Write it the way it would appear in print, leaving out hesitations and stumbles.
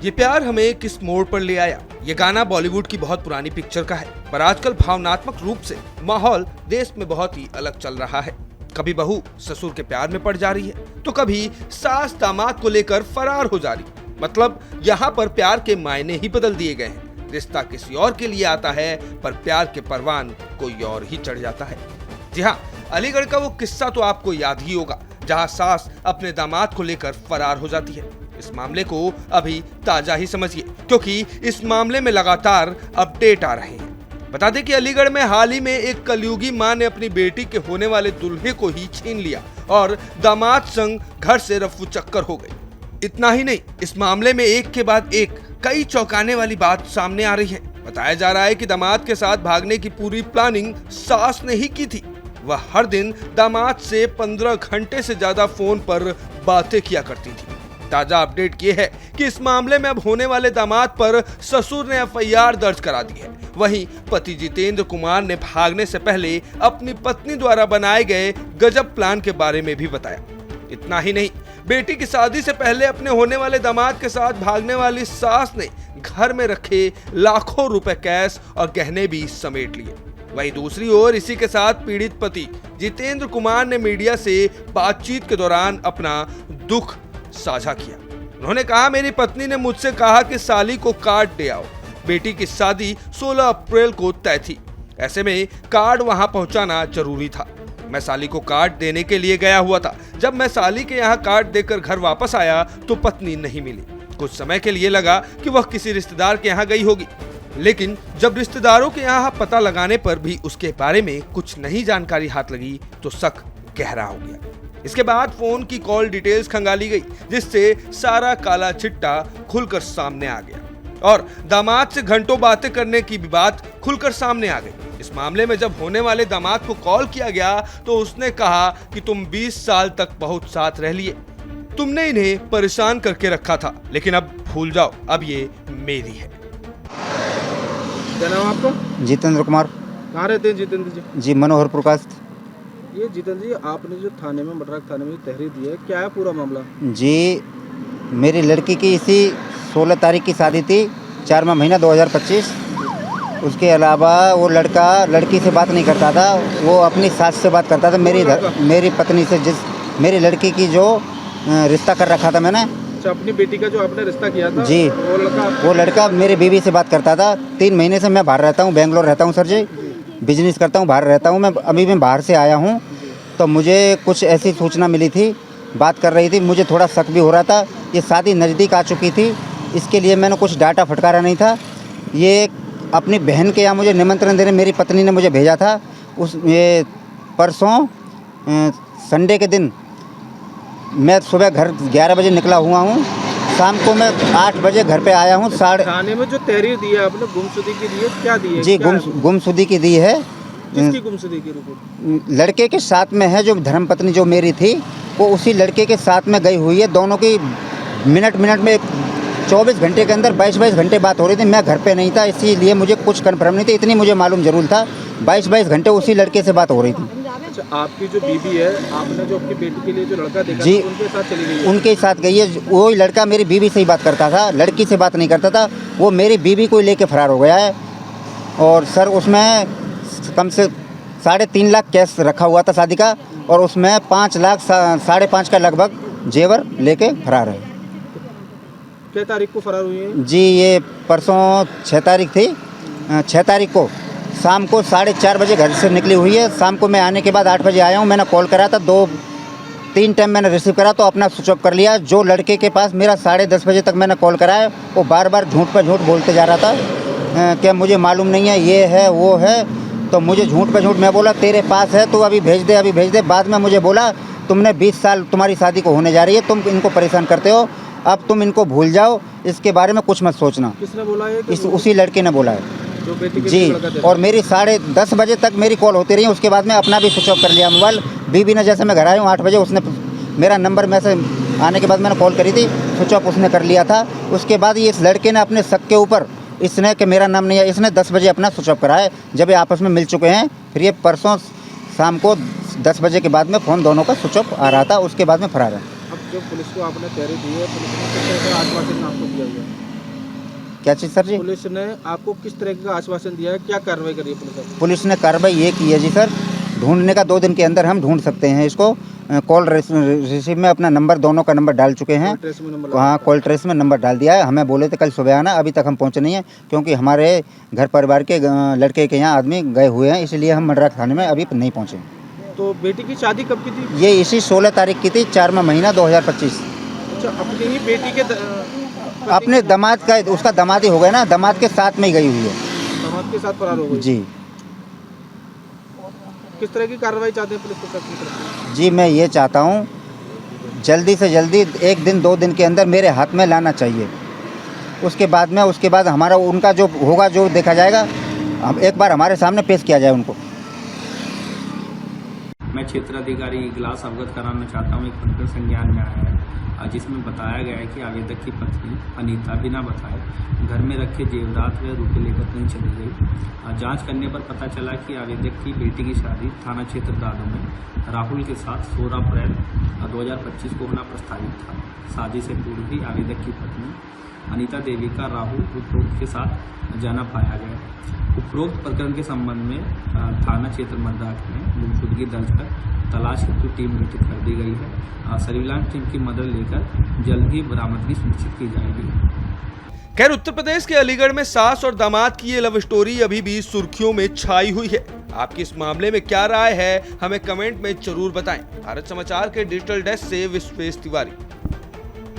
ये प्यार हमें किस मोड़ पर ले आया। ये गाना बॉलीवुड की बहुत पुरानी पिक्चर का है, पर आजकल भावनात्मक रूप से माहौल देश में बहुत ही अलग चल रहा है। कभी बहू ससुर के प्यार में पड़ जा रही है, तो कभी सास दामाद को लेकर फरार हो जा रही। मतलब यहाँ पर प्यार के मायने ही बदल दिए गए हैं। रिश्ता किसी और के लिए आता है, पर प्यार के परवान कोई और ही चढ़ जाता है। जी हाँ, अलीगढ़ का वो किस्सा तो आपको याद ही होगा, जहाँ सास अपने दामाद को लेकर फरार हो जाती है। इस मामले को अभी ताजा ही समझिए, क्योंकि इस मामले में लगातार अपडेट आ रहे हैं। बता दें कि अलीगढ़ में हाल ही में एक कलयुगी मां ने अपनी बेटी के होने वाले दूल्हे को ही छीन लिया और दामाद संग घर से रफू चक्कर हो गई। इतना ही नहीं, इस मामले में एक के बाद एक कई चौंकाने वाली बात सामने आ रही है। बताया जा रहा है कि दामाद के साथ भागने की पूरी प्लानिंग सास ने ही की थी। वह हर दिन दामाद से 15 घंटे से ज्यादा फोन पर बातें किया करती थी। ताजा अपडेट ये है कि इस मामले में अब होने वाले दामाद पर ससुर ने एफआईआर दर्ज करा दी है। वहीं पति जितेंद्र कुमार ने भागने से पहले अपनी पत्नी द्वारा बनाए गए गजब प्लान के बारे में भी बताया। इतना ही नहीं, बेटी की शादी से पहले अपने होने वाले दामाद के साथ भागने वाली सास ने घर में रखे लाखों रुपए कैश और गहने भी समेट लिए। वहीं दूसरी ओर इसी के साथ पीड़ित पति जितेंद्र कुमार ने मीडिया से बातचीत के दौरान अपना दुख साझा किया। उन्होंने कहा, मेरी पत्नी ने मुझसे कहा कि साली को कार्ड दे आओ। बेटी की शादी 16 अप्रैल को तय थी। ऐसे में कार्ड वहां पहुंचाना जरूरी था। मैं साली को कार्ड देने के लिए गया हुआ था। जब मैं साली के यहाँ कार्ड देकर घर वापस आया तो पत्नी नहीं मिली। कुछ समय के लिए लगा कि वह किसी रिश्तेदार के यहाँ गई होगी, लेकिन जब रिश्तेदारों के यहाँ पता लगाने पर भी उसके बारे में कुछ नई जानकारी हाथ लगी तो शक गहरा हो गया। इसके बाद फोन की कॉल डिटेल्स खंगाली गई, जिससे सारा काला चिट्टा खुलकर सामने आ गया और दामाद से घंटों बातें करने की भी बात खुलकर सामने आ गई। इस मामले में जब होने वाले दामाद को कॉल किया गया तो उसने कहा कि तुम 20 साल तक बहुत साथ रह लिए, तुमने इन्हें परेशान करके रखा था, लेकिन अब भूल जाओ, अब ये मेरी है। क्या नाम आपका? जितेंद्र कुमार। कहाँ रहते हैं जितेंद्र जी? जी, मनोहर प्रकाश। ये जितेंद्र जी, आपने जो थाने में मडराक थाने में तहरीर दी है, क्या है पूरा मामला? जी, मेरी लड़की की इसी 16 तारीख की शादी थी, 4वां महीना 2025। उसके अलावा वो लड़का लड़की से बात नहीं करता था, वो अपनी सास से बात करता था। मेरी पत्नी से, मेरी लड़की की जो रिश्ता कर रखा था मैंने। अच्छा, अपनी बेटी का जो आपने रिश्ता किया था? जी, वो लड़का मेरी बीवी से बात करता था। 3 महीने से मैं बाहर रहता हूँ, बेंगलोर रहता हूँ सर जी, बिजनेस करता हूँ, बाहर रहता हूँ। मैं बाहर से आया हूँ, तो मुझे कुछ ऐसी सूचना मिली थी, बात कर रही थी, मुझे थोड़ा शक भी हो रहा था। ये शादी नज़दीक आ चुकी थी, इसके लिए मैंने कुछ डाटा फटकारा नहीं था। ये अपनी बहन के यहाँ मुझे निमंत्रण देने मेरी पत्नी ने मुझे भेजा था। ये परसों संडे के दिन मैं सुबह घर 11 बजे निकला हुआ हूँ, शाम को मैं 8 बजे घर पे आया हूँ। थाने में जो तहरीर दी है आपने गुमशुदगी की दी है, क्या दी है? जी, गुमशुदगी की दी है। किसकी गुमशुदगी की रिपोर्ट? लड़के के साथ में है, जो धर्मपत्नी जो मेरी थी, वो उसी लड़के के साथ में गई हुई है। दोनों की मिनट में 24 घंटे के अंदर 22 घंटे बात हो रही थी। मैं घर पे नहीं था, इसीलिए मुझे कुछ कन्फर्म नहीं था। इतनी मुझे मालूम जरूर था, 22 घंटे उसी लड़के से बात हो रही थी। अच्छा, आपकी जो बीवी है, आपने जो अपनी बेटी के लिए जो लड़का देखा जी, था, उनके साथ चली गई है? उनके साथ गई है। वही लड़का मेरी बीवी से ही बात करता था, लड़की से बात नहीं करता था। वो मेरी बीवी को लेके फरार हो गया है। और सर, उसमें कम से 3.5 लाख कैश रखा हुआ था शादी का, और उसमें 5 लाख 5.5 का लगभग जेवर लेके फरार है। क्या तारीख को फरार हुई है? जी, ये परसों 6 तारीख थी। 6 तारीख को शाम को 4:30 बजे घर से निकली हुई है। शाम को मैं आने के बाद 8 बजे आया हूँ। मैंने कॉल करा था, 2-3 टाइम मैंने रिसीव करा तो अपना स्विच ऑफ कर लिया। जो लड़के के पास मेरा 10:30 बजे तक मैंने कॉल कराया, वो बार झूठ पर झूठ बोलते जा रहा था कि मुझे मालूम नहीं है, ये है वो है। तो मुझे झूठ पे झूठ, मैं बोला तेरे पास है तो अभी भेज दे। बाद में मुझे बोला, तुमने 20 साल तुम्हारी शादी को होने जा रही है, तुम इनको परेशान करते हो, अब तुम इनको भूल जाओ, इसके बारे में कुछ मत सोचना। किसने बोला है? उसी लड़के ने बोला है जो बेटी के जी। और मेरी 10:30 बजे तक मेरी कॉल होती रही। उसके बाद में अपना भी स्विच ऑफ कर लिया मोबाइल। बीवी ने, जैसे मैं घर आया हूँ 8 बजे, उसने मेरा नंबर मैसेज आने के बाद मैंने कॉल करी थी, स्विच ऑफ उसने कर लिया था। उसके बाद ये इस लड़के ने अपने शक के ऊपर, इसने कि मेरा नाम नहीं है, इसने 10 बजे अपना स्विच ऑफ कराया। जब ये आपस में मिल चुके हैं, फिर ये परसों शाम को 10 बजे के बाद में फ़ोन दोनों का स्विच ऑफ आ रहा था। उसके बाद में फरार है। अब जो पुलिस को आपने तहरीर दी है, पुलिस ने किस तरह का आश्वासन आपको दिया गया? क्या चीज़ सर जी? पुलिस ने आपको किस तरह का आश्वासन दिया है, क्या कार्रवाई करी है पुलिस ने? पुलिस ने कार्रवाई ये की है जी सर, ढूंढने का 2 दिन के अंदर हम ढूंढ सकते हैं इसको। कॉल रिसीव में अपना नंबर, दोनों का नंबर डाल चुके हैं। ट्रेस में नंबर हाँ, कॉल ट्रेस में नंबर डाल दिया है। हमें बोले थे कल सुबह आना, अभी तक हम पहुँचे नहीं हैं क्योंकि हमारे घर परिवार के लड़के के यहाँ आदमी गए हुए हैं, इसलिए हम मडराक थाने में अभी नहीं पहुँचे। तो बेटी की शादी कब की थी? ये इसी 16 तारीख की थी, 4वां महीना 2025। अच्छा, अपनी ही बेटी के अपने दामाद का, उसका दामाद ही हो गया ना, दामाद के साथ में ही गई हुई है दामाद के साथ फरार हो गई। जी। किस तरह की कार्रवाई चाहते हैं पुलिस प्रशासन की तरफ से? जी, मैं ये चाहता हूँ जल्दी से जल्दी 1 दिन 2 दिन के अंदर मेरे हाथ में लाना चाहिए। उसके बाद हमारा उनका जो होगा, जो देखा जाएगा, हम एक बार हमारे सामने पेश किया जाए उनको। मैं क्षेत्राधिकारी इगलास अवगत कराना चाहता हूँ। एक प्रकरण संज्ञान में आया है जिसमें बताया गया है कि आवेदक की पत्नी अनीता बिना बताए घर में रखे जेवरात व रुपये लेकर कहीं चली गई। जांच करने पर पता चला कि आवेदक की बेटी की शादी थाना क्षेत्र दादो में राहुल के साथ 16 अप्रैल 2025 को होना प्रस्तावित था। शादी से पूर्व ही आवेदक की पत्नी अनीता देवी का राहुल उपरोक्त के साथ जाना पाया गया। उपरोक्त प्रकरण के संबंध में थाना क्षेत्र मडराक में गुमशुदगी दर्ज कर तलाश हेतु टीम गठित कर दी गई है। सर्विलांस टीम की मदद लेकर जल्द ही बरामदगी सुनिश्चित की जाएगी। खैर, उत्तर प्रदेश के अलीगढ़ में सास और दामाद की ये लव स्टोरी अभी भी सुर्खियों में छाई हुई है। आपकी इस मामले में क्या राय है, हमें कमेंट में जरूर बताएं। भारत समाचार के डिजिटल डेस्क से विश्वेश तिवारी।